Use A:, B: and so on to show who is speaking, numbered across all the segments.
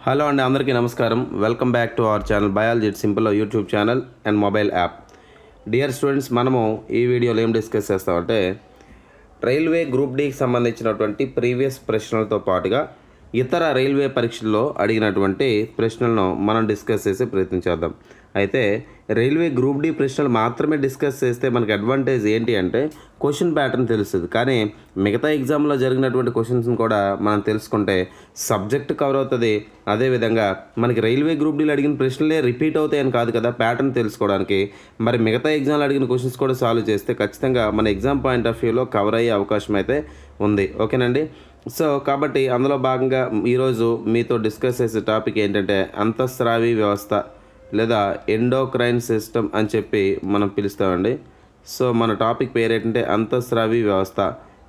A: Hello అండి, అందరికీ నమస్కారం. Welcome back to our channel biology it's simple YouTube channel and mobile app. Dear students, మనము ఈ వీడియోలో ఏం డిస్కస్ చేస్తామంటే రైల్వే గ్రూప్ డీకి సంబంధించినటువంటి ప్రీవియస్ ప్రశ్నలతో పాటుగా ఇతర రైల్వే పరీక్షల్లో అడిగినటువంటి ప్రశ్నలను మనం డిస్కస్ చేసే ప్రయత్నం చేద్దాం. అయితే రైల్వే గ్రూప్ డి ప్రశ్నలు మాత్రమే డిస్కస్ చేస్తే మనకి అడ్వాంటేజ్ ఏంటి అంటే క్వశ్చన్ ప్యాటర్న్ తెలుస్తుంది. కానీ మిగతా ఎగ్జామ్లో జరిగినటువంటి క్వశ్చన్స్ని కూడా మనం తెలుసుకుంటే సబ్జెక్ట్ కవర్ అవుతుంది. అదేవిధంగా మనకి రైల్వే గ్రూప్ డీలో అడిగిన ప్రశ్నలే రిపీట్ అవుతాయని కాదు కదా, ప్యాటర్న్ తెలుసుకోవడానికి మరి మిగతా ఎగ్జామ్లో అడిగిన క్వశ్చన్స్ కూడా సాల్వ్ చేస్తే ఖచ్చితంగా మన ఎగ్జామ్ పాయింట్ ఆఫ్ వ్యూలో కవర్ అయ్యే అవకాశం అయితే ఉంది. ఓకేనండి. సో కాబట్టి అందులో భాగంగా ఈరోజు మీతో డిస్కస్ చేసే టాపిక్ ఏంటంటే అంతఃస్రావి వ్యవస్థ లేదా ఎండోక్రైన్ సిస్టమ్ అని చెప్పి మనం పిలుస్తామండి. సో మన టాపిక్ పేరు ఏంటంటే అంతఃస్రావి వ్యవస్థ.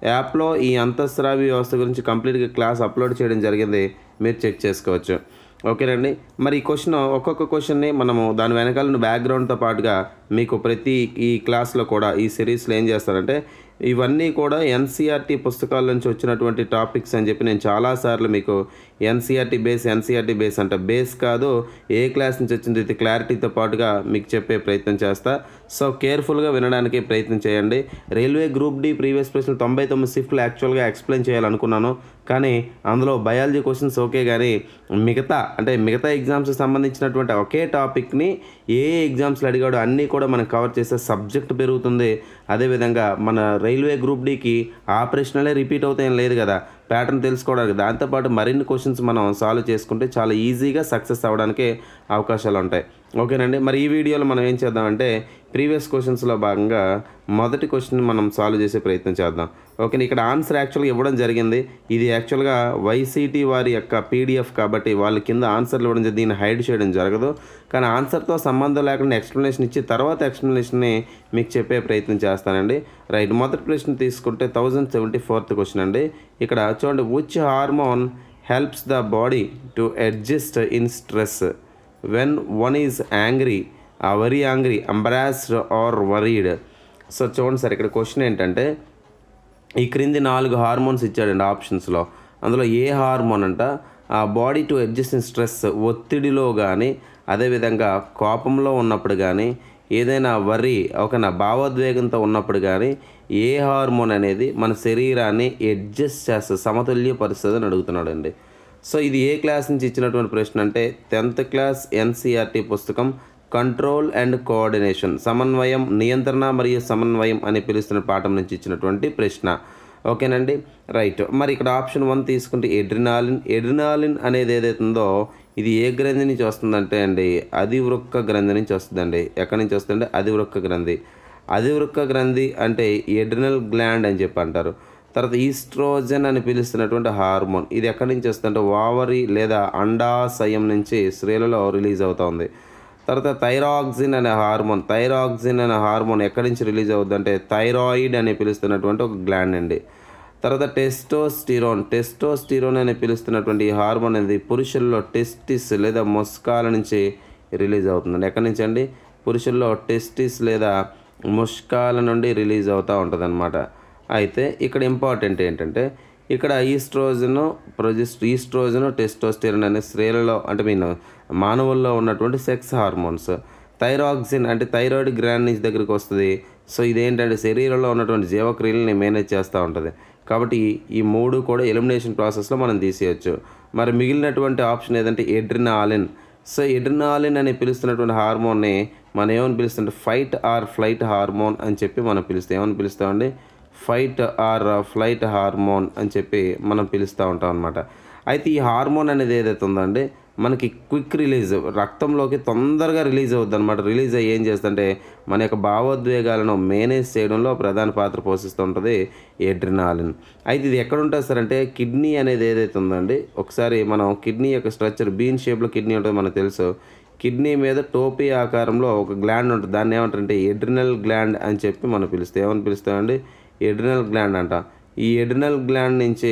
A: యాప్లో ఈ అంతఃస్రావి వ్యవస్థ గురించి కంప్లీట్గా క్లాస్ అప్లోడ్ చేయడం జరిగింది, మీరు చెక్ చేసుకోవచ్చు. ఓకేనండి. మరి ఈ క్వశ్చన్ ఒక్కొక్క క్వశ్చన్ని మనము దాని వెనకాల బ్యాక్గ్రౌండ్తో పాటుగా మీకు ప్రతి ఈ క్లాస్లో కూడా ఈ సిరీస్లో ఏం చేస్తారంటే ఇవన్నీ కూడా ఎన్సీఆర్టీ పుస్తకాల నుంచి వచ్చినటువంటి టాపిక్స్ అని చెప్పి నేను చాలాసార్లు మీకు ఎన్సీఆర్టీ బేస్ అంటే బేస్ కాదు, ఏ క్లాస్ నుంచి వచ్చింది ఇది క్లారిటీతో పాటుగా మీకు చెప్పే ప్రయత్నం చేస్తా. సో కేర్ఫుల్గా వినడానికి ప్రయత్నం చేయండి. రైల్వే గ్రూప్ డి ప్రీవియస్ ప్రశ్నలు 99 షిఫ్ట్లు యాక్చువల్గా ఎక్స్ప్లెయిన్ చేయాలనుకున్నాను, కానీ అందులో బయాలజీ క్వశ్చన్స్ ఓకే, కానీ మిగతా ఎగ్జామ్స్కి సంబంధించినటువంటి ఒకే టాపిక్ని ఏ ఎగ్జామ్స్లో అడిగాడో అన్నీ కూడా మనం కవర్ చేసే సబ్జెక్ట్ పెరుగుతుంది. అదేవిధంగా మన రైల్వే గ్రూప్ డీకి ఆ ప్రశ్నలే రిపీట్ అవుతాయని లేదు కదా, ప్యాటర్న్ తెలుసుకోవడానికి. దాంతోపాటు మరిన్ని క్వశ్చన్స్ మనం సాల్వ్ చేసుకుంటే చాలా ఈజీగా సక్సెస్ అవ్వడానికి అవకాశాలు ఉంటాయి. ఓకేనండి. మరి ఈ వీడియోలో మనం ఏం చేద్దామంటే ప్రీవియస్ క్వశ్చన్స్లో భాగంగా మొదటి క్వశ్చన్ మనం సాల్వ్ చేసే ప్రయత్నం చేద్దాం. ఓకే, ఇక్కడ ఆన్సర్ యాక్చువల్గా ఇవ్వడం జరిగింది. ఇది యాక్చువల్గా వైసీటీ వారి యొక్క పీడిఎఫ్ కాబట్టి వాళ్ళ కింద ఆన్సర్లు ఇవ్వడం జరిగింది, దీన్ని హైడ్ చేయడం జరగదు. కానీ ఆన్సర్తో సంబంధం లేకుండా ఎక్స్ప్లెనేషన్ ఇచ్చి తర్వాత ఎక్స్ప్లెనేషన్ని మీకు చెప్పే ప్రయత్నం చేస్తానండి. రైట్, మొదటి ప్రశ్న తీసుకుంటే 1074th క్వశ్చన్ అండి. ఇక్కడ చూడండి, which hormone helps the body to adjust in stress when one is angry, very angry, embarrassed or worried. So చూడండి సార్, ఇక్కడ క్వశ్చన్ ఏంటంటే ఈ క్రింది 4 హార్మోన్స్ ఇచ్చాడండి ఆప్షన్స్లో. అందులో ఏ హార్మోన్ అంట ఆ body to adjust in stress, ఒత్తిడిలో కానీ అదేవిధంగా కోపంలో ఉన్నప్పుడు కానీ ఏదైనా భావోద్వేగంతో ఉన్నప్పుడు కానీ ఏ హార్మోన్ అనేది మన శరీరాన్ని అడ్జస్ట్ చేస్తుంది, సమతుల్యపరుస్తుంది అని అడుగుతున్నాడండి. సో ఇది ఏ క్లాస్ నుంచి ఇచ్చినటువంటి ప్రశ్న అంటే 10th క్లాస్ ఎన్సీఆర్టీ పుస్తకం కంట్రోల్ అండ్ కోఆర్డినేషన్, సమన్వయం, నియంత్రణ మరియు సమన్వయం అని పిలుస్తున్న పాఠం నుంచి ఇచ్చినటువంటి ప్రశ్న. ఓకేనండి. రైట్, మరి ఇక్కడ ఆప్షన్ 1 తీసుకుంటే ఎడ్రినాలిన్ అనేది ఏదైతే ఉందో ఇది ఏ గ్రంథి నుంచి వస్తుందంటే అండి అధివృక్క గ్రంథి నుంచి వస్తుందండి. ఎక్కడి నుంచి వస్తుందంటే అధివృక్క గ్రంథి అంటే ఎడ్రినల్ గ్లాండ్ అని చెప్పి అంటారు. తర్వాత ఈస్ట్రోజన్ అని పిలుస్తున్నటువంటి హార్మోన్ ఇది ఎక్కడి నుంచి వస్తుందంటే ఓవరీ లేదా అండాశయం నుంచి స్త్రీలలో రిలీజ్ అవుతుంది. తర్వాత థైరాక్సిన్ అనే హార్మోన్ ఎక్కడి నుంచి రిలీజ్ అవుతుందంటే థైరాయిడ్ అని పిలుస్తున్నటువంటి ఒక గ్లాండ్ అండి. తర్వాత టెస్టోస్టిరోన్ అని పిలుస్తున్నటువంటి ఈ హార్మోన్ అనేది పురుషుల్లో టెస్టిస్ లేదా ముస్కాల నుంచి రిలీజ్ అవుతుందండి. ఎక్కడి నుంచి అండి? పురుషుల్లో టెస్టిస్ లేదా ముస్కాల నుండి రిలీజ్ అవుతూ ఉంటుంది అన్నమాట. అయితే ఇక్కడ ఇంపార్టెంట్ ఏంటంటే ఇక్కడ ఈస్ట్రోజను, టెస్టోస్టిరోన్ అనే స్త్రీలలో మానవుల్లో ఉన్నటువంటి సెక్స్ హార్మోన్స్. థైరాక్సిన్ అంటే థైరాయిడ్ గ్లాండ్ నుంచి దగ్గరికి వస్తుంది. సో ఇదేంటంటే శరీరంలో ఉన్నటువంటి జీవక్రియలని మేనేజ్ చేస్తూ ఉంటుంది. కాబట్టి ఈ 3 కూడా ఎలిమినేషన్ ప్రాసెస్లో మనం తీసేయచ్చు. మరి మిగిలినటువంటి ఆప్షన్ ఏదంటే ఎడ్రినాలిన్. సో ఎడ్రినాలిన్ అని పిలుస్తున్నటువంటి హార్మోన్ని మనం ఏమని పిలుస్తుంటే ఫైట్ ఆర్ ఫ్లైట్ హార్మోన్ అని చెప్పి మనం పిలుస్తామండి. ఫైట్ ఆర్ ఫ్లైట్ హార్మోన్ అని చెప్పి మనం పిలుస్తూ ఉంటాం అన్నమాట. అయితే ఈ హార్మోన్ అనేది ఏదైతే ఉందండి మనకి క్విక్ రిలీజ్, రక్తంలోకి తొందరగా రిలీజ్ అవుద్ది అనమాట. రిలీజ్ అయ్యి ఏం చేస్తుందంటే మన యొక్క భావోద్వేగాలను మేనేజ్ చేయడంలో ప్రధాన పాత్ర పోషిస్తూ ఉంటుంది ఎడ్రినాలిన్. అయితే ఇది ఎక్కడ ఉంటుంది సార్ అంటే కిడ్నీ అనేది ఏదైతే ఉందండి, ఒకసారి మనం కిడ్నీ యొక్క స్ట్రక్చర్ బీన్ షేప్లో కిడ్నీ ఉంటుంది మనకు తెలుసు. కిడ్నీ మీద టోపీ ఆకారంలో ఒక గ్లాండ్ ఉంటుంది, దాన్ని ఏమంటారంటే ఎడ్రినల్ గ్లాండ్ అని చెప్పి మనం పిలుస్తామండి ఎడ్రినల్ గ్లాండ్ అంట. ఈ ఎడ్రినల్ గ్లాండ్ నుంచి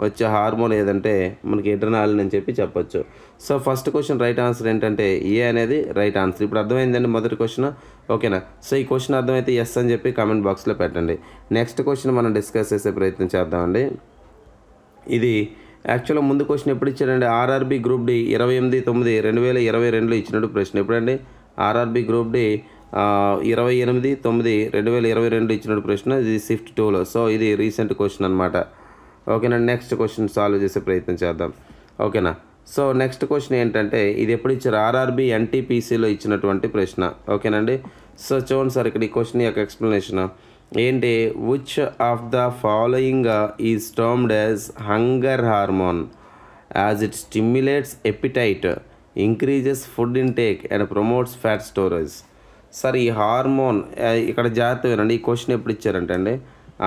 A: వచ్చే హార్మోన్ ఏదంటే మనకి ఎడ్రినాలిన్ అని చెప్పి చెప్పొచ్చు. So first question right answer ఏంటంటే ఏ అనేది రైట్ ఆన్సర్. ఇప్పుడు అర్థమైందండి మొదటి క్వశ్చన్, ఓకేనా? సో ఈ క్వశ్చన్ అర్థమైతే ఎస్ అని చెప్పి కామెంట్ బాక్స్లో పెట్టండి. నెక్స్ట్ క్వశ్చన్ మనం డిస్కస్ చేసే ప్రయత్నం చేద్దామండి. ఇది యాక్చువల్గా ముందు క్వశ్చన్ ఎప్పుడు ఇచ్చారండి? ఆర్ఆర్బీ గ్రూప్ డి 28/9/2022 ఇచ్చినట్టు ప్రశ్న. ఎప్పుడండి? ఆర్ఆర్బీ గ్రూప్ డి 28/9/2022 ఇచ్చినట్టు ప్రశ్న. ఇది షిఫ్ట్ 2లో. సో ఇది రీసెంట్ క్వశ్చన్ అనమాట. ఓకేనా? నెక్స్ట్ క్వశ్చన్ సాల్వ్ చేసే ప్రయత్నం చేద్దాం. ఓకేనా? సో నెక్స్ట్ క్వశ్చన్ ఏంటంటే ఇది ఎప్పుడు ఇచ్చారు? ఆర్ఆర్బీ ఎన్టీపీసీలో ఇచ్చినటువంటి ప్రశ్న. ఓకేనండి? సో చూడండి సార్ ఇక్కడ ఈ క్వశ్చన్ యొక్క ఎక్స్ప్లెనేషన్ ఏంటి? Which of the following is termed as hunger hormone as it stimulates appetite, increases food intake and promotes fat storage. Sir ఈ హార్మోన్ ఇక్కడ జాగ్రత్త వినండి. ఈ క్వశ్చన్ ఎప్పుడు ఇచ్చారంటే అండి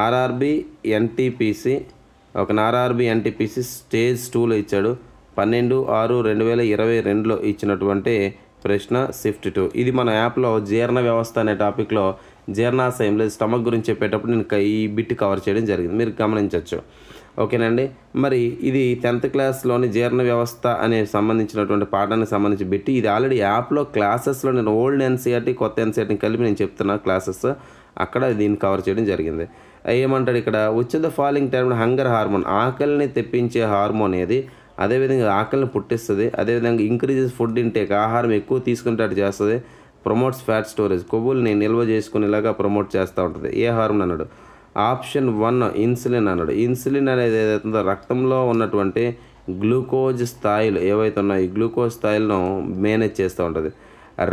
A: RRB NTPC RRB NTPC stage 2లో ఇచ్చాడు. 12/6/2022లో ఇచ్చినటువంటి ప్రశ్న షిఫ్ట్ 2. ఇది మన యాప్లో జీర్ణ వ్యవస్థ అనే టాపిక్లో జీర్ణాశయం లేదు స్టమక్ గురించి చెప్పేటప్పుడు నేను ఈ బిట్ కవర్ చేయడం జరిగింది, మీరు గమనించవచ్చు. ఓకేనండి? మరి ఇది 10th క్లాస్లోని జీర్ణ వ్యవస్థ అనే సంబంధించినటువంటి పాఠానికి సంబంధించి బిట్. ఇది ఆల్రెడీ యాప్లో క్లాసెస్లో నేను ఓల్డ్ ఎన్సీఆర్టీ కొత్త ఎన్సీఆర్టీని కలిపి నేను చెప్తున్నా క్లాసెస్, అక్కడ దీన్ని కవర్ చేయడం జరిగింది. ఏమంటాడు ఇక్కడ? Which the following term hunger hormone, ఆకలిని తెప్పించే హార్మోన్ ఏది, అదేవిధంగా ఆకలిని పుట్టిస్తుంది, అదేవిధంగా ఇంక్రీజెస్ ఫుడ్ ఇంటేక్, ఆహారం ఎక్కువ తీసుకునేటట్టు చేస్తుంది, ప్రమోట్స్ ఫ్యాట్ స్టోరేజ్, కొవ్వుల్ని నిల్వ చేసుకునేలాగా ప్రమోట్ చేస్తూ ఉంటుంది. ఏ హార్మోన్ అన్నాడు? ఆప్షన్ 1 ఇన్సులిన్ అన్నాడు. ఇన్సులిన్ అనేది ఏదైతుందో రక్తంలో ఉన్నటువంటి గ్లూకోజ్ స్థాయిలు ఏవైతే ఉన్నాయో ఈ గ్లూకోజ్ స్థాయిలను మేనేజ్ చేస్తూ ఉంటుంది.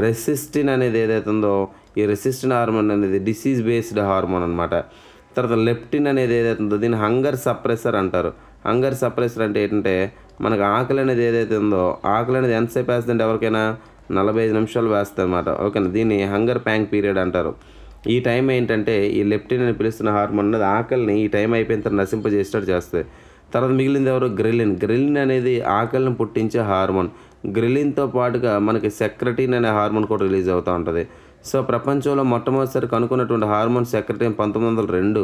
A: రెసిస్టిన్ అనేది ఏదైతుందో ఈ రెసిస్టిన్ హార్మోన్ అనేది డిసీజ్ బేస్డ్ హార్మోన్ అనమాట. తర్వాత లెప్టిన్ అనేది ఏదైతుందో దీన్ని హంగర్ సప్రెసర్ అంటారు. హంగర్ సప్రెసర్ అంటే ఏంటంటే మనకు ఆకలి అనేది ఏదైతే ఉందో ఆకలి అనేది ఎంతసేపు వేస్తుందంటే ఎవరికైనా 45 నిమిషాలు వేస్తుంది అనమాట. ఓకేనా? దీన్ని హంగర్ ప్యాంక్ పీరియడ్ అంటారు. ఈ టైం ఏంటంటే ఈ లెప్టిన్ అని పిలుస్తున్న హార్మోన్ అనేది ఆకలిని ఈ టైం అయిపోయిన తర్వాత నశింపజేసేటట్టు చేస్తుంది. తర్వాత మిగిలింది ఎవరు? గ్రెలిన్. గ్రెలిన్ అనేది ఆకలిని పుట్టించే హార్మోన్. గ్రెలిన్తో పాటుగా మనకి సెక్రటిన్ అనే హార్మోన్ కూడా రిలీజ్ అవుతూ ఉంటుంది. సో ప్రపంచంలో మొట్టమొదటిసారి కనుక్కున్నటువంటి హార్మోన్ సెక్రటిన్ 1902.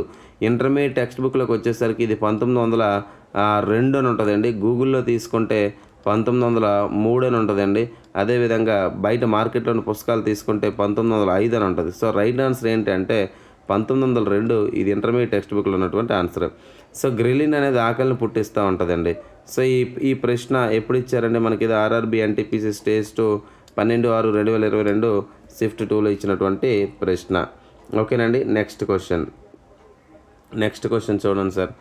A: ఇంటర్మీడియట్ టెక్స్ట్ బుక్లోకి వచ్చేసరికి ఇది 1902 అని ఉంటుందండి. గూగుల్లో తీసుకుంటే 1903 అని ఉంటుందండి. అదేవిధంగా బయట మార్కెట్లోని పుస్తకాలు తీసుకుంటే 1905 అని ఉంటుంది. సో రైట్ ఆన్సర్ ఏంటంటే 1902. ఇది ఇంటర్మీడియట్ టెక్స్ట్ బుక్లో ఉన్నటువంటి ఆన్సర్. సో గ్రెలిన్ అనేది ఆకలిని పుట్టిస్తూ ఉంటుందండి. సో ఈ ప్రశ్న ఎప్పుడు ఇచ్చారండి మనకి? ఇది ఆర్ఆర్బీ ఎన్టీపీసీ స్టేజ్ 2 12/6/2022 షిఫ్ట్ 2లో ఇచ్చినటువంటి ప్రశ్న. ఓకేనండి? నెక్స్ట్ క్వశ్చన్ చూడండి సార్.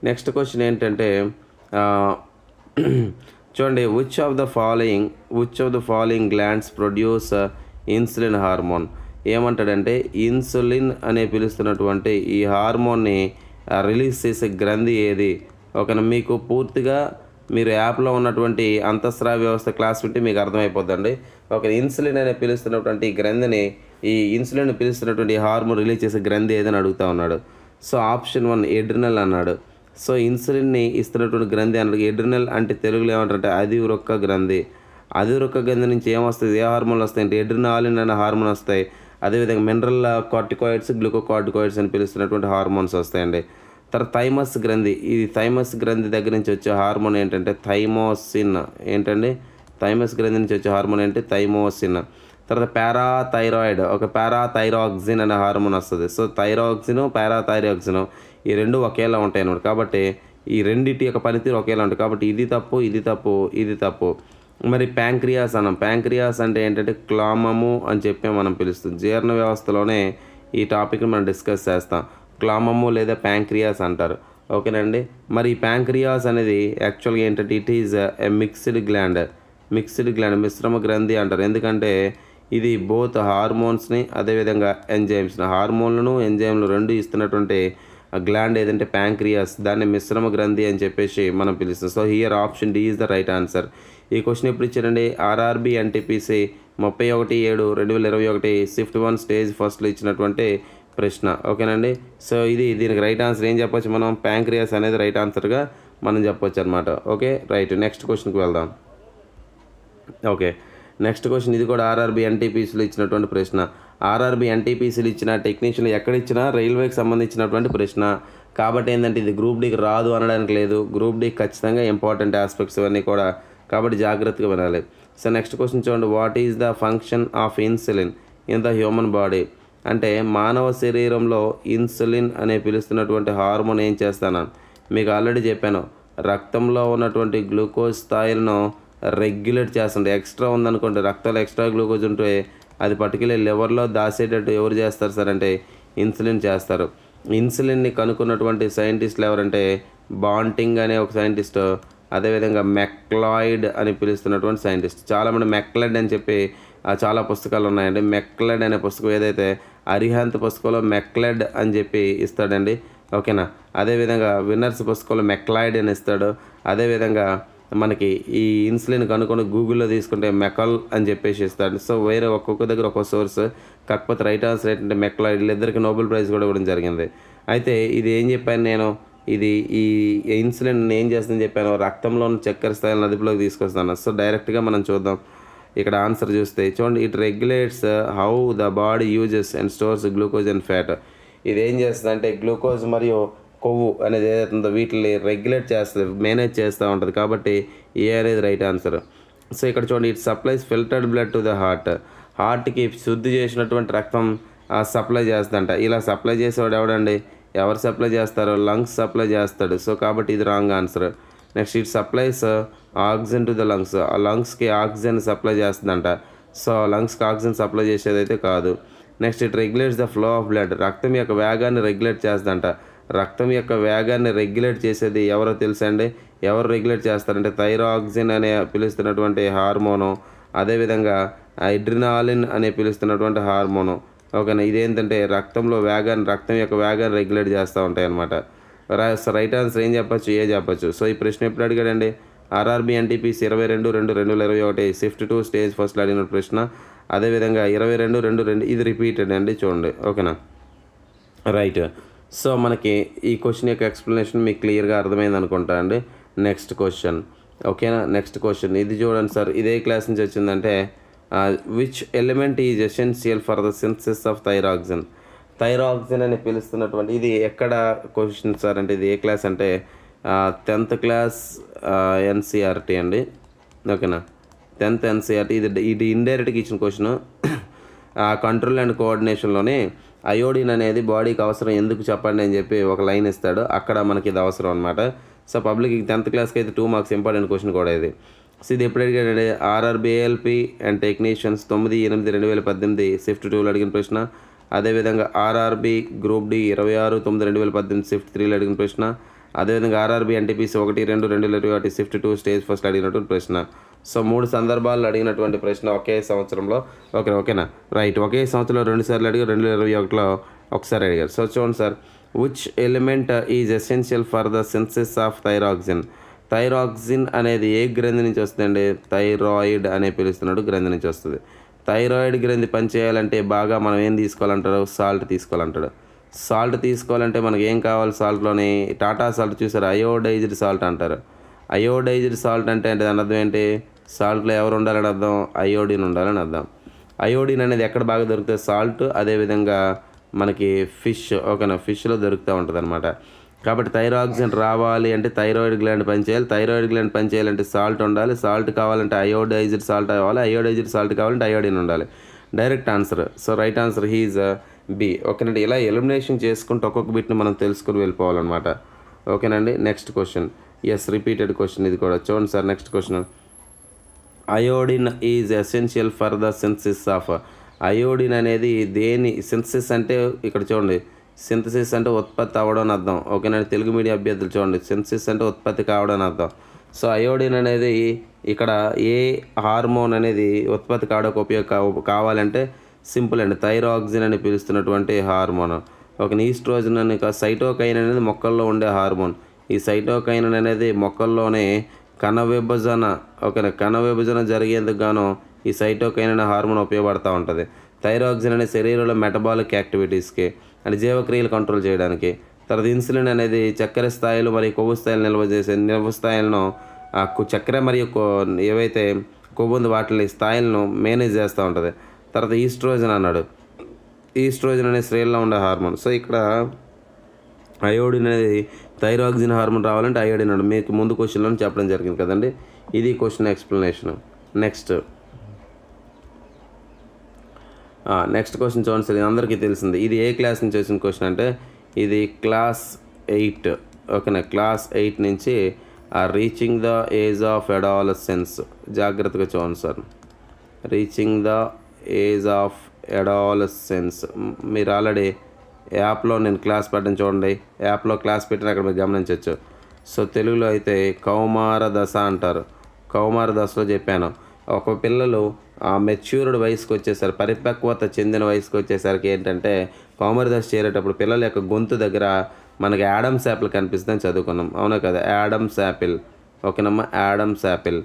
A: నెక్స్ట్ క్వశ్చన్ ఏంటంటే చూడండి, which of the following glands produce insulin hormone. ఏమంటాడంటే ఇన్సులిన్ అనే పిలుస్తున్నటువంటి ఈ హార్మోన్ని రిలీజ్ చేసే గ్రంథి ఏది? ఓకేనా? మీకు పూర్తిగా మీరు యాప్లో ఉన్నటువంటి అంతఃస్రావ వ్యవస్థ క్లాస్ వింటే మీకు అర్థమైపోద్దండి. ఓకే, ఇన్సులిన్ అనే పిలుస్తున్నటువంటి గ్రంథిని ఈ ఇన్సులిన్ పిలుస్తున్నటువంటి హార్మోన్ రిలీజ్ చేసే గ్రంథి ఏదని అడుగుతూ ఉన్నాడు. సో ఆప్షన్ 1 ఎడ్రినల్ అన్నాడు. సో ఇన్సులిన్ని ఇస్తున్నటువంటి గ్రంథి అన్నాడు. ఎడ్రినల్ అంటే తెలుగులో ఏమంటారంటే అధివృక్క గ్రంథి. అధివృక్క గ్రంథి నుంచి ఏమొస్తుంది? ఏ హార్మోన్లు వస్తాయంటే ఎడ్రినాలిన్ అనే హార్మోన్ వస్తాయి. అదేవిధంగా మినరల్ కార్టికాయిడ్స్, గ్లూకోకార్టికాయిడ్స్ అని పిలుస్తున్నటువంటి హార్మోన్స్ వస్తాయండి. తర్వాత థైమస్ గ్రంథి. ఇది థైమస్ గ్రంథి దగ్గర నుంచి వచ్చే హార్మోన్ ఏంటంటే థైమోసిన్. ఏంటండి? థైమస్ గ్రంథి నుంచి వచ్చే హార్మోన్ ఏంటి? థైమోసిన్. తర్వాత పారాథైరాయిడ్, పారాథైరాక్సిన్ అనే హార్మోన్ వస్తుంది. సో థైరాక్సిన్, పారాథైరాక్సిన్ ఈ రెండు ఒకేలా ఉంటాయి అన్నమాట. కాబట్టి ఈ రెండింటి యొక్క పనితీరు ఒకేలా ఉంటాయి. కాబట్టి ఇది తప్పు. మరి ప్యాంక్రియాస్ అన్నాం. ప్యాంక్రియాస్ అంటే ఏంటంటే క్లామము అని చెప్పి మనం పిలుస్తాం. జీర్ణ వ్యవస్థలోనే ఈ టాపిక్ని మనం డిస్కస్ చేస్తాం. క్లామము లేదా ప్యాంక్రియాస్ అంటారు. ఓకేనండి? మరి ఈ ప్యాంక్రియాస్ అనేది యాక్చువల్గా ఏంటంటే it is a mixed gland, మిశ్రమ గ్రంథి అంటారు. ఎందుకంటే ఇది బోత్ హార్మోన్స్ని అదేవిధంగా ఎంజైమ్స్ని, హార్మోన్లను ఎంజైమ్లు రెండు ఇస్తున్నటువంటి గ్లాండ్ ఏదంటే ప్యాంక్రియాస్, దాన్ని మిశ్రమ గ్రంథి అని చెప్పేసి మనం పిలుస్తాం. So here option D is the right answer. ఈ క్వశ్చన్ ఎప్పుడు ఇచ్చారండి? ఆర్ఆర్బీ ఎన్టీపీసీ 31/7/2021 షిఫ్ట్ 1 స్టేజ్ 1లో ఇచ్చినటువంటి ప్రశ్న. ఓకేనండి? సో దీనికి రైట్ ఆన్సర్ ఏం చెప్పొచ్చు మనం? ప్యాంక్రియాస్ అనేది రైట్ ఆన్సర్గా మనం చెప్పొచ్చు అనమాట. Okay, right. నెక్స్ట్ క్వశ్చన్కి వెళ్దాం. ఓకే, నెక్స్ట్ క్వశ్చన్ ఇది కూడా ఆర్ఆర్బీ ఎన్టీపీసీలో ఇచ్చినటువంటి ప్రశ్న. ఆర్ఆర్బీ ఎన్టీపీసీలు ఇచ్చిన టెక్నీషియన్లు ఎక్కడ ఇచ్చినా రైల్వేకి సంబంధించినటువంటి ప్రశ్న. కాబట్టి ఏంటంటే ఇది గ్రూప్ డీకి రాదు అనడానికి లేదు. గ్రూప్ డీకి ఖచ్చితంగా ఇంపార్టెంట్ ఆస్పెక్ట్స్ ఇవన్నీ కూడా, కాబట్టి జాగ్రత్తగా వినాలి. సో నెక్స్ట్ క్వశ్చన్ చూడండి. What is the function of insulin in the human body? అంటే మానవ శరీరంలో ఇన్సులిన్ అనే పిలుస్తున్నటువంటి హార్మోన్ ఏం చేస్తాను మీకు ఆల్రెడీ చెప్పాను. రక్తంలో ఉన్నటువంటి గ్లూకోజ్ స్థాయిలను రెగ్యులేట్ చేస్తుంది. ఎక్స్ట్రా ఉందనుకోండి, రక్తంలో ఎక్స్ట్రా గ్లూకోజ్ ఉంటే అది పట్టుకెళ్ళి లివర్లో దాసేటట్టు ఎవరు చేస్తారు సార్ అంటే ఇన్సులిన్ చేస్తారు. ఇన్సులిన్ని కనుక్కున్నటువంటి సైంటిస్టులు ఎవరంటే బాంటింగ్ అనే ఒక సైంటిస్ట్, అదేవిధంగా మెక్లాయిడ్ అని పిలుస్తున్నటువంటి సైంటిస్ట్. చాలామంది మెక్లెడ్ అని చెప్పి చాలా పుస్తకాలు ఉన్నాయండి. మెక్లెడ్ అనే పుస్తకం ఏదైతే అరిహంత్ పుస్తకంలో మెక్లెడ్ అని చెప్పి ఇస్తాడండి, ఓకేనా. అదేవిధంగా విన్నర్స్ పుస్తకంలో మెక్లాయిడ్ అని ఇస్తాడు. అదేవిధంగా మనకి ఈ ఇన్సులిన్ కనుక్కొని గూగుల్లో తీసుకుంటే మెకల్ అని చెప్పేసి ఇస్తాడు. సో వేరే ఒక్కొక్క దగ్గర ఒక్కొక్క సోర్స్, కాకపోతే రైట్ ఆన్సర్ ఏంటంటే మెక్లాయిడ్. వీళ్ళిద్దరికి నోబెల్ ప్రైజ్ కూడా ఇవ్వడం జరిగింది. అయితే ఇది ఏం చెప్పాను నేను, ఇది ఈ ఇన్సులిన్ ఏం చేస్తుందని చెప్పాను, రక్తంలోని చక్కెర స్థాయిలను అదుపులోకి తీసుకొస్తాను. సో డైరెక్ట్గా మనం చూద్దాం. ఇక్కడ ఆన్సర్ చూస్తే చూడండి, it regulates how the body uses and stores glucose and fat. ఇది ఏం చేస్తుంది అంటే గ్లూకోజ్ మరియు కొవ్వు అనేది ఏదైతుందో వీటిని రెగ్యులేట్ చేస్తుంది, మేనేజ్ చేస్తూ ఉంటుంది. కాబట్టి ఏ అనేది రైట్ ఆన్సర్. సో ఇక్కడ చూడండి, it supplies filtered blood to the heart. హార్ట్కి శుద్ధి చేసినటువంటి రక్తం సప్లై చేస్తుందంట. ఇలా సప్లై చేసేవాడు ఎవడండి, ఎవరు సప్లై చేస్తారో లంగ్స్ సప్లై చేస్తాడు. సో కాబట్టి ఇది wrong answer. Next, it supplies oxygen to the lungs. ఆ లంగ్స్కి ఆక్సిజన్ సప్లై చేస్తుందంట. సో లంగ్స్కి ఆక్సిజన్ సప్లై చేసేదైతే కాదు. Next, it regulates the flow of blood. రక్తం యొక్క వేగాన్ని రెగ్యులేట్ చేస్తుందంట. రక్తం యొక్క వేగాన్ని రెగ్యులేట్ చేసేది ఎవరో తెలుసండి, ఎవరు రెగ్యులేట్ చేస్తారంటే థైరాక్సిన్ అనే పిలుస్తున్నటువంటి హార్మోను, అదేవిధంగా అడ్రినాలిన్ అనే పిలుస్తున్నటువంటి హార్మోను, ఓకేనా. ఇదేంటంటే రక్తం యొక్క వేగాన్ని రెగ్యులేట్ చేస్తూ ఉంటాయి అన్నమాట. రైట్ ఆన్సర్ ఏం చెప్పచ్చు, ఏ చెప్పచ్చు. సో ఈ ప్రశ్న ఎప్పుడు అడిగాడండి, ఆర్ఆర్బి ఎన్టీపీసీ 22/2/2021 షిఫ్ట్ 2 స్టేజ్ ఫస్ట్లో అడిగిన ప్రశ్న. అదేవిధంగా 22/2/2 ఇది రిపీటెడ్ అండి, చూడండి, ఓకేనా. రైట్. సో మనకి ఈ క్వశ్చన్ యొక్క ఎక్స్ప్లెనేషన్ మీకు క్లియర్గా అర్థమైంది అనుకుంటా అండి. నెక్స్ట్ క్వశ్చన్, ఓకేనా. నెక్స్ట్ క్వశ్చన్ ఇది చూడండి సార్, ఇదే క్లాస్ నుంచి వచ్చిందంటే which element is essential for the synthesis of thyroxine. Thyroxine అని పిలుస్తున్నటువంటి ఇది ఎక్కడ క్వశ్చన్ సార్ అంటే ఇది ఏ క్లాస్ అంటే 10th క్లాస్ ఎన్సీఆర్టీ అండి, ఓకేనా. 10th NCERT. ఇది ఇండైరెక్ట్గా ఇచ్చిన క్వశ్చన్. కంట్రోల్ అండ్ కోఆర్డినేషన్లోనే అయోడిన్ అనేది బాడీకి అవసరం ఎందుకు చెప్పండి అని చెప్పి ఒక లైన్ ఇస్తాడు, అక్కడ మనకి ఇది అవసరం అనమాట. సో పబ్లిక్ 10th క్లాస్కి అయితే 2 మార్క్స్ ఇంపార్టెంట్ క్వశ్చన్ కూడా ఇది. సో ఇది ఎప్పుడు అడిగాడంటే ఆర్ఆర్బిఏఎల్పి అండ్ టెక్నీషియన్స్ 9/8/2018 షిఫ్ట్ 2లో అడిగిన ప్రశ్న. అదేవిధంగా ఆర్ఆర్బి గ్రూప్ డి 26/9/2018 షిఫ్ట్ 3లో అడిగిన ప్రశ్న. అదేవిధంగా RRB NTPC 1/2/2021 shift 2 stage first అడిగినటువంటి ప్రశ్న. సో 3 సందర్భాల్లో అడిగినటువంటి ప్రశ్న ఒకే సంవత్సరంలో, ఓకేనా. రైట్. ఒకే సంవత్సరంలో 2 సార్లు అడిగారు, 2021లో ఒకసారి అడిగారు. సో చూడండి sir, which element is essential for the synthesis of thyroxine. Thyroxine అనేది ఏ గ్రంథి నుంచి వస్తుందండి, థైరాయిడ్ అనే పిలుస్తున్నాడు గ్రంథి నుంచి వస్తుంది. థైరాయిడ్ గ్రంథి పనిచేయాలంటే బాగా మనం ఏం తీసుకోవాలంటారు, సాల్ట్ తీసుకోవాలంటాడు. సాల్ట్ తీసుకోవాలంటే మనకి ఏం కావాలి, సాల్ట్లోని టాటా సాల్ట్ చూసారు, అయోడైజ్డ్ సాల్ట్ అంటారు. అయోడైజ్డ్ సాల్ట్ అంటే దాని అర్థం ఏంటి, సాల్ట్లో ఎవరు ఉండాలని అర్థం, అయోడిన్ ఉండాలని అర్థం. అయోడిన్ అనేది ఎక్కడ బాగా దొరుకుతుంది, సాల్ట్, అదేవిధంగా మనకి ఫిష్, ఓకేనా, ఫిష్లో దొరుకుతూ ఉంటుంది అనమాట. కాబట్టి థైరాక్సిన్ రావాలి అంటే థైరాయిడ్ గ్లాండ్ పనిచేయాలి, థైరాయిడ్ గ్లాండ్ పనిచేయాలంటే సాల్ట్ ఉండాలి, సాల్ట్ కావాలంటే అయోడైజ్డ్ సాల్ట్ కావాలి, అయోడైజ్డ్ సాల్ట్ కావాలంటే అయోడిన్ ఉండాలి. Direct answer. So right answer is B, ఓకేనండి. ఇలా ఎలిమినేషన్ చేసుకుంటూ ఒక్కొక్క బిట్ని మనం తెలుసుకుని వెళ్ళిపోవాలన్నమాట, ఓకేనండి. Next question, yes repeated question ఇది కూడా. చూడండి sir, next question, iodine is essential for the synthesis of. Iodine అనేది దేని సింథసిస్ అంటే ఇక్కడ చూడండి, సింథసిస్ అంటే ఉత్పత్తి అవ్వడం అని అర్థం, ఓకేనండి. తెలుగు మీడియం అభ్యర్థులు చూడండి, సింథసిస్ అంటే ఉత్పత్తి కావడం అని అర్థం. సో అయోడిన్ అనేది ఇక్కడ ఏ హార్మోన్ అనేది ఉత్పత్తి కావడానికి కావాలంటే సింపుల్ అండి, థైరాక్సిన్ అని పిలుస్తున్నటువంటి హార్మోన్, ఓకే. ఈస్ట్రోజన్ అని సైటోకైన్ అనేది మొక్కల్లో ఉండే హార్మోన్. ఈ సైటోకైన్ అనేది మొక్కల్లోనే కణ విభజన జరిగేందుకు గాను ఈ సైటోకైన్ అనే హార్మోన్ ఉపయోగపడుతూ ఉంటుంది. థైరాక్సిన్ అనే శరీరంలో మెటబాలిక్ యాక్టివిటీస్కి అంటే జీవక్రియలు కంట్రోల్ చేయడానికి. తర్వాత ఇన్సులిన్ అనేది చక్కెర స్థాయిలు మరియు కొవ్వు స్థాయిలు నిల్వ స్థాయిలను చక్కెర మరియు ఏవైతే కొవ్వు ఉంది వాటి స్థాయిలను మేనేజ్ చేస్తూ ఉంటుంది. తర్వాత ఈస్ట్రోజన్ అన్నాడు, ఈస్ట్రోజన్ అనే స్త్రీల్లో ఉండే హార్మోన్. సో ఇక్కడ అయోడిన్ అనేది థైరాక్సిన్ హార్మోన్ రావాలంటే అయోడిన్ అన్నాడు, మీకు ముందు క్వశ్చన్లో చెప్పడం జరిగింది కదండి. ఇది క్వశ్చన్ ఎక్స్ప్లెనేషన్. నెక్స్ట్ క్వశ్చన్ చూడండి సార్, అందరికీ తెలిసింది. ఇది ఏ క్లాస్ నుంచి వచ్చిన క్వశ్చన్ అంటే ఇది క్లాస్ 8, ఓకేనా. క్లాస్ 8 నుంచి reaching the age of adolescence, జాగ్రత్తగా చూడండి sir. Reaching the age of adolescence, మీరు ఆల్రెడీ యాప్లో నేను క్లాస్ పెట్టడం చూడండి, యాప్లో క్లాస్ పెట్టిన అక్కడ మీరు గమనించవచ్చు. సో తెలుగులో అయితే కౌమార దశ అంటారు. కౌమార దశలో చెప్పాను. ఒక పిల్లలు మెచ్యూర్డ్ వయసుకు వచ్చేసరికి, పరిపక్వత చెందిన వయసుకు వచ్చేసరికి ఏంటంటే కౌమార దశ చేరేటప్పుడు పిల్లల యొక్క గొంతు దగ్గర మనకి యాడమ్స్ యాపిల్ కనిపిస్తుందని చదువుకున్నాం, అవునా కదా? యాడమ్స్ యాపిల్, ఓకేనమ్మా, యాడమ్స్ యాపిల్.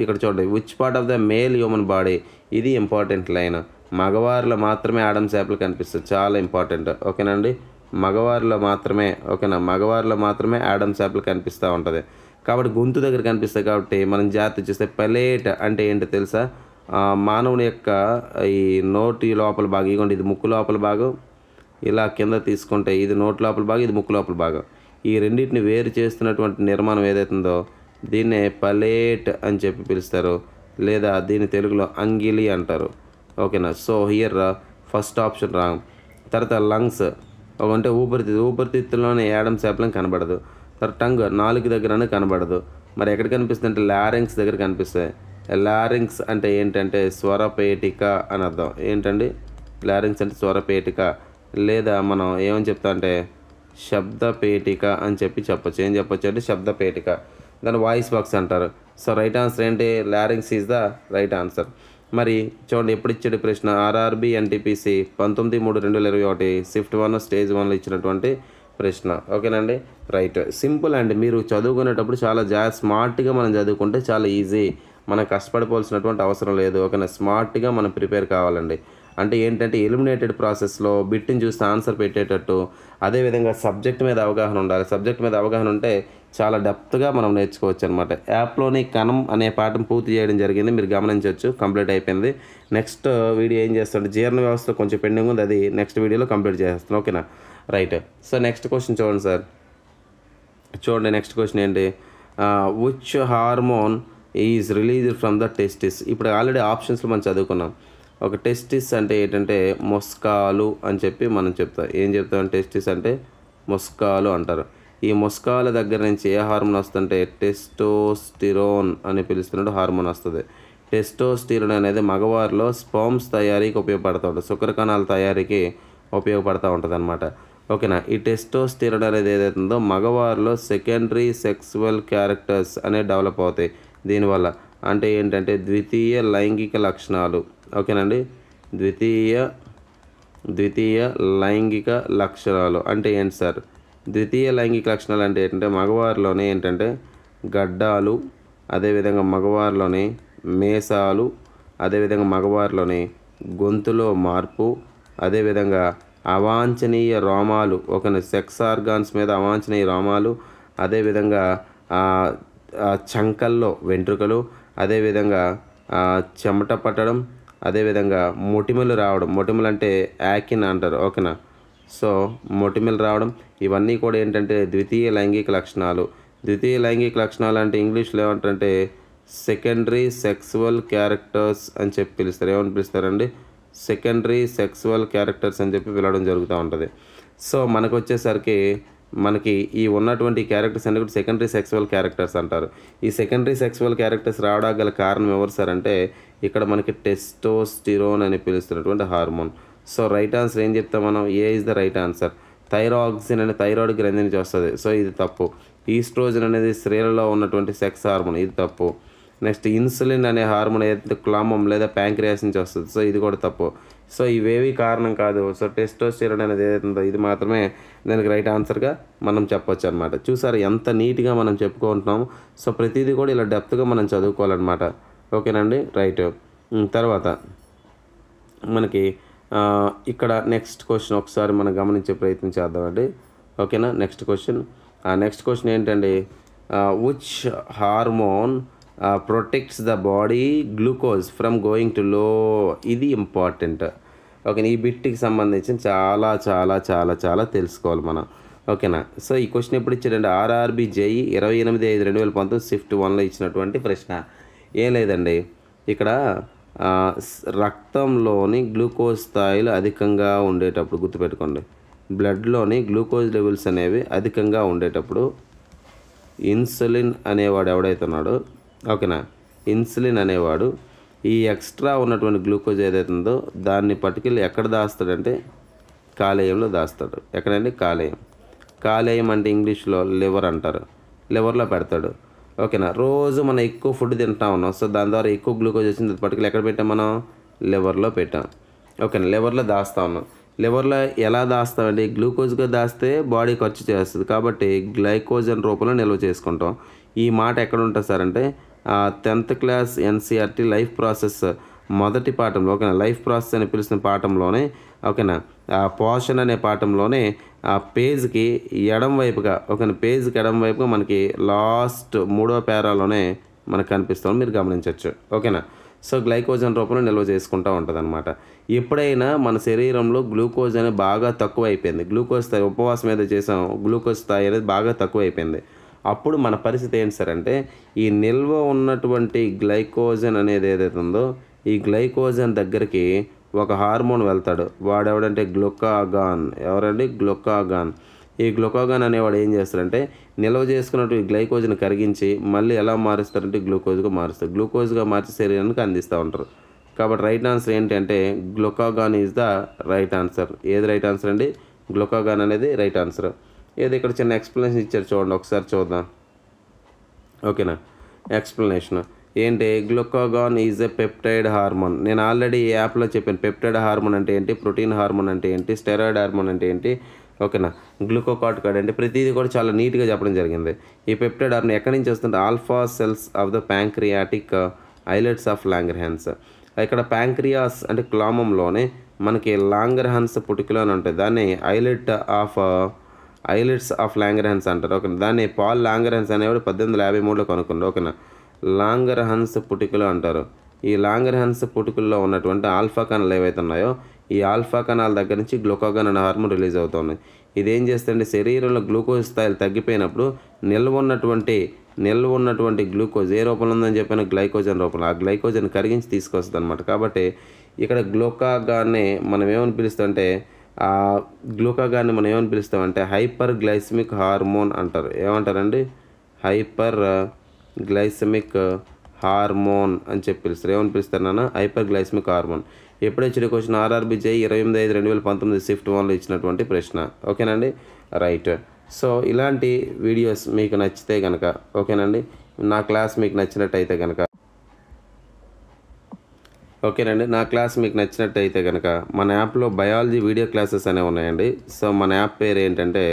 A: ఇక్కడ చూడండి, which part of the male human body, ఇది ఇంపార్టెంట్ లైన్. మగవారిలో మాత్రమే యాడమ్స్ యాపిల్ కనిపిస్తుంది, చాలా ఇంపార్టెంట్, ఓకేనండి. మగవారిలో మాత్రమే, ఓకేనా, మగవారిలో మాత్రమే యాడమ్స్ యాపిల్ కనిపిస్తూ ఉంటుంది. కాబట్టి గొంతు దగ్గర కనిపిస్తాయి. కాబట్టి మనం జాగ్రత్త చూస్తే పలేట్ అంటే ఏంటో తెలుసా? మానవుని యొక్క ఈ నోటి లోపల భాగం, ఇదిగోండి ఇది ముక్కు లోపల భాగం, ఇలా కింద తీసుకుంటే ఇది నోటి లోపల భాగం, ఇది ముక్కు లోపల భాగం. ఈ రెండింటిని వేరు చేస్తున్నటువంటి నిర్మాణం ఏదైతుందో దీన్నే పలేట్ అని చెప్పి పిలుస్తారు, లేదా దీని తెలుగులో అంగిలి అంటారు, ఓకేనా. So here first option wrong. తర్వాత లంగ్స్ అంటే ఊపిరితిత్తుల్లోనే యాడమ్స్ యాపిల్ కనబడదు. తర్వాత టంగ్, నాలుగు దగ్గరనే కనబడదు. మరి ఎక్కడ కనిపిస్తుంది అంటే లారింగ్స్ దగ్గర కనిపిస్తాయి. లారింగ్స్ అంటే ఏంటంటే స్వరపేటిక అని అర్థం. ఏంటండి లారింగ్స్ అంటే? స్వరపేటిక, లేదా మనం ఏమని చెప్తా అంటే శబ్దపేటిక అని చెప్పొచ్చు. ఏం చెప్పొచ్చు అంటే శబ్దపేటిక, దాన్ని వాయిస్ బాక్స్ అంటారు. సో రైట్ ఆన్సర్ ఏంటి? లారింగ్స్ ఈజ్ ద రైట్ ఆన్సర్. మరి చూడండి, ఎప్పుడు ఇచ్చాడు ప్రశ్న? ఆర్ఆర్బి ఎన్టీపీసీ 19/3/2021 షిఫ్ట్ 1 స్టేజ్ 1లో ఇచ్చినటువంటి ప్రశ్న, ఓకేనండి. రైట్, సింపుల్ అండి. మీరు చదువుకునేటప్పుడు చాలా స్మార్ట్గా మనం చదువుకుంటే చాలా ఈజీ, మనం కష్టపడిపోవాల్సినటువంటి అవసరం లేదు, ఓకేనా. స్మార్ట్గా మనం ప్రిపేర్ కావాలండి. అంటే ఏంటంటే ఎలిమినేటెడ్ ప్రాసెస్లో బిట్ని చూస్తే ఆన్సర్ పెట్టేటట్టు, అదేవిధంగా సబ్జెక్ట్ మీద అవగాహన ఉండాలి. సబ్జెక్ట్ మీద అవగాహన ఉంటే చాలా డెప్త్గా మనం నేర్చుకోవచ్చు అనమాట. యాప్లోని కణం అనే పాఠం పూర్తి చేయడం జరిగింది, మీరు గమనించవచ్చు, కంప్లీట్ అయిపోయింది. నెక్స్ట్ వీడియో ఏం చేస్తాడు, జీర్ణ వ్యవస్థ కొంచెం పెండింగ్ ఉంది, అది నెక్స్ట్ వీడియోలో కంప్లీట్ చేస్తాను, ఓకేనా. రైట్. సో నెక్స్ట్ క్వశ్చన్ చూడండి సార్. చూడండి నెక్స్ట్ క్వశ్చన్ ఏంటి? Which hormone is released from the testis. ఇప్పుడు ఆల్రెడీ ఆప్షన్స్లో మనం చదువుకున్నాం. ఒక టెస్టిస్ అంటే ఏంటంటే మొస్కాలు అని చెప్పి మనం చెప్తాం. ఏం చెప్తాం? టెస్టిస్ అంటే మొస్కాలు అంటారు. ఈ మొస్కాల దగ్గర నుంచి ఏ హార్మోన్ వస్తుంటే టెస్టోస్టిరోన్ అని పిలుస్తున్నట్టు హార్మోన్ వస్తుంది. టెస్టోస్టిరోన్ అనేది మగవారిలో స్పర్మ్స్ తయారీకి ఉపయోగపడుతూ ఉంటుంది, శుక్రకణాల తయారీకి ఉపయోగపడుతూ ఉంటుంది అనమాట, ఓకేనా. ఈ టెస్టోస్టిరోన్ అనేది ఏదైతుందో మగవారిలో సెకండరీ సెక్సువల్ క్యారెక్టర్స్ అనేవి డెవలప్ అవుతాయి దీనివల్ల. అంటే ఏంటంటే ద్వితీయ లైంగిక లక్షణాలు, ఓకేనండి. ద్వితీయ లైంగిక లక్షణాలు అంటే ఏంటి సార్? ద్వితీయ లైంగిక లక్షణాలు అంటే ఏంటంటే మగవారిలోనే ఏంటంటే గడ్డాలు, అదేవిధంగా మగవారిలోని మేసాలు, అదేవిధంగా మగవారిలోని గొంతులో మార్పు, అదేవిధంగా అవాంఛనీయ రోమాలు, ఒక సెక్స్ ఆర్గాన్స్ మీద అవాంఛనీయ రోమాలు, అదేవిధంగా చంకల్లో వెంట్రుకలు, అదేవిధంగా చెమట పట్టడం, అదేవిధంగా మొటిమలు రావడం. మొటిమలు అంటే యాకిన్ అంటారు, ఓకేనా. సో మొటిమలు రావడం ఇవన్నీ కూడా ఏంటంటే ద్వితీయ లైంగిక లక్షణాలు. ద్వితీయ లైంగిక లక్షణాలు అంటే ఇంగ్లీష్లో ఏమంటారంటే సెకండరీ సెక్సువల్ క్యారెక్టర్స్ అని చెప్పి పిలుస్తారు. ఏమని పిలుస్తారండి? సెకండరీ సెక్సువల్ క్యారెక్టర్స్ అని చెప్పి పిలవడం జరుగుతూ ఉంటుంది. సో మనకు వచ్చేసరికి మనకి ఈ ఉన్నటువంటి క్యారెక్టర్స్ అన్ని కూడా సెకండరీ సెక్సువల్ క్యారెక్టర్స్ అంటారు. ఈ సెకండరీ సెక్సువల్ క్యారెక్టర్స్ రావడానికి గల కారణం ఎవరు సార్ అంటే ఇక్కడ మనకి టెస్టోస్టిరోన్ అని పిలుస్తున్నటువంటి హార్మోన్. సో రైట్ ఆన్సర్ ఏం చెప్తాం మనం? A is the right answer. Thyroxine అనే థైరాయిడ్ గ్రంథి నుంచి వస్తుంది, సో ఇది తప్పు. ఈస్ట్రోజన్ అనేది స్త్రీలలో ఉన్నటువంటి సెక్స్ హార్మోన్, ఇది తప్పు. నెక్స్ట్ ఇన్సులిన్ అనే హార్మోన్ ఏదైతే క్లామం లేదా ప్యాంక్రియాస్ నుంచి వస్తుంది, సో ఇది కూడా తప్పు. సో ఇవేవి కారణం కాదు. సో టెస్టోస్టిరోన్ అనేది ఏదైతుందో ఇది మాత్రమే దానికి రైట్ ఆన్సర్గా మనం చెప్పొచ్చు అనమాట. చూసారు ఎంత నీట్గా మనం చెప్పుకుంటున్నాము. సో ప్రతిదీ కూడా ఇలా డెప్త్గా మనం చదువుకోవాలన్నమాట, ఓకేనండి. రైట్. తర్వాత మనకి ఇక్కడ నెక్స్ట్ క్వశ్చన్ ఒకసారి మనం గమనించే ప్రయత్నం చేద్దామండి, ఓకేనా. నెక్స్ట్ క్వశ్చన్ ఏంటండి? Which hormone protects the body glucose from going to లో. ఇది ఇంపార్టెంట్, ఓకేనా. ఈ బిట్కి సంబంధించి చాలా చాలా చాలా చాలా తెలుసుకోవాలి మనం, ఓకేనా. సో ఈ క్వశ్చన్ ఎప్పుడు ఇచ్చాడంటే ఆర్ఆర్బి జేఈ 28/5/2019 షిఫ్ట్ 1లో ఇచ్చినటువంటి ప్రశ్న. ఏం లేదండి, ఇక్కడ రక్తంలోని గ్లూకోజ్ స్థాయిలు అధికంగా ఉండేటప్పుడు, గుర్తుపెట్టుకోండి, బ్లడ్లోని గ్లూకోజ్ లెవెల్స్ అనేవి అధికంగా ఉండేటప్పుడు ఇన్సులిన్ అనేవాడు ఎవడైతే ఉన్నాడో ఓకేనా, ఇన్సులిన్ అనేవాడు ఈ ఎక్స్ట్రా ఉన్నటువంటి గ్లూకోజ్ ఏదైతే ఉందో దాన్ని పట్టుకెళ్ళి ఎక్కడ దాస్తాడంటే కాలేయంలో దాస్తాడు. ఎక్కడంటే కాలేయం అంటే ఇంగ్లీష్లో లివర్ అంటారు. లివర్లో పెడతాడు. ఓకేనా, రోజు మనం ఎక్కువ ఫుడ్ తింటా ఉన్నాం. సో దాని ద్వారా ఎక్కువ గ్లూకోజ్ వచ్చింది, పట్టుకెళ్ళి ఎక్కడ పెట్టాం మనం, లివర్లో పెట్టాం. ఓకేనా, లివర్లో దాస్తా ఉన్నాం. లివర్లో ఎలా దాస్తామండి, గ్లూకోజ్గా దాస్తే బాడీ ఖర్చు చేస్తుంది కాబట్టి గ్లైకోజన్ రూపంలో నిల్వ చేసుకుంటాం. ఈ మాట ఎక్కడ ఉంటుంది సార్ అంటే 10th class NCERT life process మొదటి పాఠంలో ఓకేనా, లైఫ్ ప్రాసెస్ అని పిలిచిన పాఠంలోనే ఓకేనా, పోషన్ అనే పాఠంలోనే ఆ పేజ్కి ఎడం వైపుగా ఓకేనా, పేజ్కి ఎడం వైపుగా మనకి లాస్ట్ 3వ పేరాలోనే మనకు కనిపిస్తాం, మీరు గమనించవచ్చు. ఓకేనా, సో గ్లైకోజన్ రూపంలో నిల్వ చేసుకుంటూ ఉంటుంది అనమాట. ఎప్పుడైనా మన శరీరంలో గ్లూకోజ్ అనేది బాగా తక్కువ అయిపోయింది, గ్లూకోజ్ స్థాయి ఉపవాసం ఏదో చేసాం, గ్లూకోజ్ స్థాయి అనేది బాగా తక్కువ అయిపోయింది, అప్పుడు మన పరిస్థితి ఏంటి సార్ అంటే ఈ నిల్వ ఉన్నటువంటి గ్లైకోజన్ అనేది ఏదైతే ఉందో ఈ గ్లైకోజన్ దగ్గరికి ఒక హార్మోన్ వెళ్తాడు. వాడెవడంటే గ్లూకాగాన్. ఎవరండి, గ్లూకాగాన్. ఈ గ్లూకాగాన్ అనేవాడు ఏం చేస్తాడంటే నిల్వ చేసుకున్నట్టు ఈ గ్లైకోజ్ని కరిగించి మళ్ళీ ఎలా మారుస్తారంటే గ్లూకోజ్గా మారుస్తారు. గ్లూకోజ్గా మార్చి శరీరానికి అందిస్తూ ఉంటారు. కాబట్టి రైట్ ఆన్సర్ ఏంటంటే glucagon is the right answer. ఏది రైట్ ఆన్సర్ అండి, గ్లూకాగాన్ అనేది రైట్ ఆన్సర్. ఏదో ఇక్కడ చిన్న ఎక్స్ప్లెనేషన్ ఇచ్చారు చూడండి, ఒకసారి చూద్దాం. ఓకేనా, ఎక్స్ప్లెనేషన్ ఏంటి, glucagon is a peptide hormone. నేను ఆల్రెడీ ఈ యాప్లో చెప్పాను పెప్టైడ్ హార్మోన్ అంటే ఏంటి, ప్రోటీన్ హార్మోన్ అంటే ఏంటి, స్టెరాయిడ్ హార్మోన్ అంటే ఏంటి, ఓకేనా, గ్లూకోకార్టికాయిడ్ అంటే ప్రతిదీ కూడా చాలా నీట్గా చెప్పడం జరిగింది. ఈ పెప్టైడ్ హార్మోన్ ఎక్కడి నుంచి వస్తుంది, alpha cells of the pancreatic islets of Langerhans. ఇక్కడ ప్యాంక్రియాస్ అంటే క్లామంలోనే మనకి లాంగర్హాన్స్ పుట్టుకలు అని ఉంటుంది, దాన్ని ఐలెట్స్ ఆఫ్ లాంగర్హాన్స్ అంటారు. ఓకే, దాన్ని పాల్ లాంగర్హాన్స్ అనేవాడు 1853లో కనుక్కున్నాడు. ఓకేనా, లాంగర్హాన్స్ పుట్టుకలు అంటారు. ఈ లాంగర్హాన్స్ పుట్టుకల్లో ఉన్నటువంటి ఆల్ఫా కణాలు ఏవైతే ఉన్నాయో ఈ ఆల్ఫా కణాల దగ్గర నుంచి గ్లూకాగాన్ అనే హార్మోన్ రిలీజ్ అవుతుంది. ఇదేం చేస్తుంటే శరీరంలో గ్లూకోజ్ స్థాయిలు తగ్గిపోయినప్పుడు నిల్వ ఉన్నటువంటి గ్లూకోజ్ ఏ రూపంలో ఉందని చెప్పిన గ్లైకోజన్ రూపంలో ఆ గ్లైకోజన్ కరిగించి తీసుకొస్తుంది అనమాట. కాబట్టి ఇక్కడ గ్లూకాగాన్ని మనం ఏమని పిలుస్తామంటే గ్లూకాగాన్ని మనం ఏమని పిలుస్తామంటే హైపర్ గ్లైసెమిక్ హార్మోన్ అంటారు. ఏమంటారండి, హైపర్ గ్లైసెమిక్ హార్మోన్ అని చెప్పి పిలుస్తారు. ఏమని పిలుస్తారు నాన్న, హైపర్ గ్లైసెమిక్ హార్మోన్. ఎప్పుడు ఇచ్చిన క్వశ్చన్ RRBJ 28/5/2019 షిఫ్ట్ 1లో ఇచ్చినటువంటి ప్రశ్న. ఓకేనండి, రైట్. సో ఇలాంటి వీడియోస్ మీకు నచ్చితే కనుక ఓకేనండి, నా క్లాస్ మీకు నచ్చినట్టయితే కనుక ఓకేనండి, నా క్లాస్ మీకు నచ్చినట్టయితే కనుక మన యాప్లో బయాలజీ వీడియో క్లాసెస్ అనేవి ఉన్నాయండి. సో మన యాప్ పేరు ఏంటంటే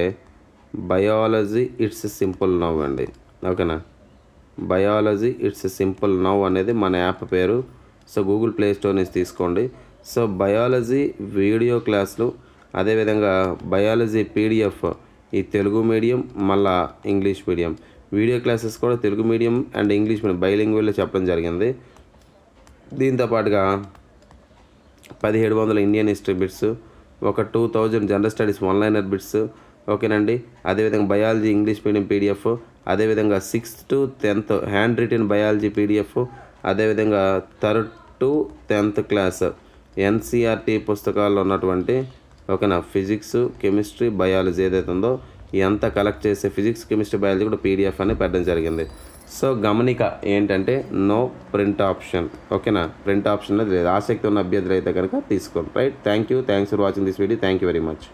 A: బయాలజీ ఇట్స్ సింపుల్ నవ్ అండి. ఓకేనా, బయాలజీ ఇట్స్ సింపుల్ నవ్ అనేది మన యాప్ పేరు. సో గూగుల్ ప్లే స్టోర్ నుంచి తీసుకోండి. సో బయాలజీ వీడియో క్లాసులు, అదేవిధంగా బయాలజీ PDF ఈ తెలుగు మీడియం మళ్ళా ఇంగ్లీష్ మీడియం వీడియో క్లాసెస్ కూడా Telugu medium and English medium బైలింగ్వల్లో చెప్పడం జరిగింది. దీంతో పాటుగా 1700 ఇండియన్ హిస్టరీ బిట్స్, ఒక 2000 జనరల్ స్టడీస్ వన్లైనర్ బిట్స్. ఓకేనండి, అదేవిధంగా బయాలజీ ఇంగ్లీష్ మీడియం PDF, అదేవిధంగా 6th to 10th hand written biology PDF, అదేవిధంగా 3rd to 10th class NCERT పుస్తకాల్లో ఉన్నటువంటి ఓకేనా ఫిజిక్స్, కెమిస్ట్రీ, బయాలజీ ఏదైతే ఉందో ఎంత కలెక్ట్ చేసే ఫిజిక్స్, కెమిస్ట్రీ, బయాలజీ కూడా PDF అని పెట్టడం జరిగింది. సో గమనిక ఏంటంటే నో ప్రింట్ ఆప్షన్. ఓకేనా, ప్రింట్ ఆప్షన్ అనేది లేదు. ఆసక్తి ఉన్న అభ్యర్థులు అయితే కనుక తీసుకోండి. Right, thanks for watching this video. Thank you very much.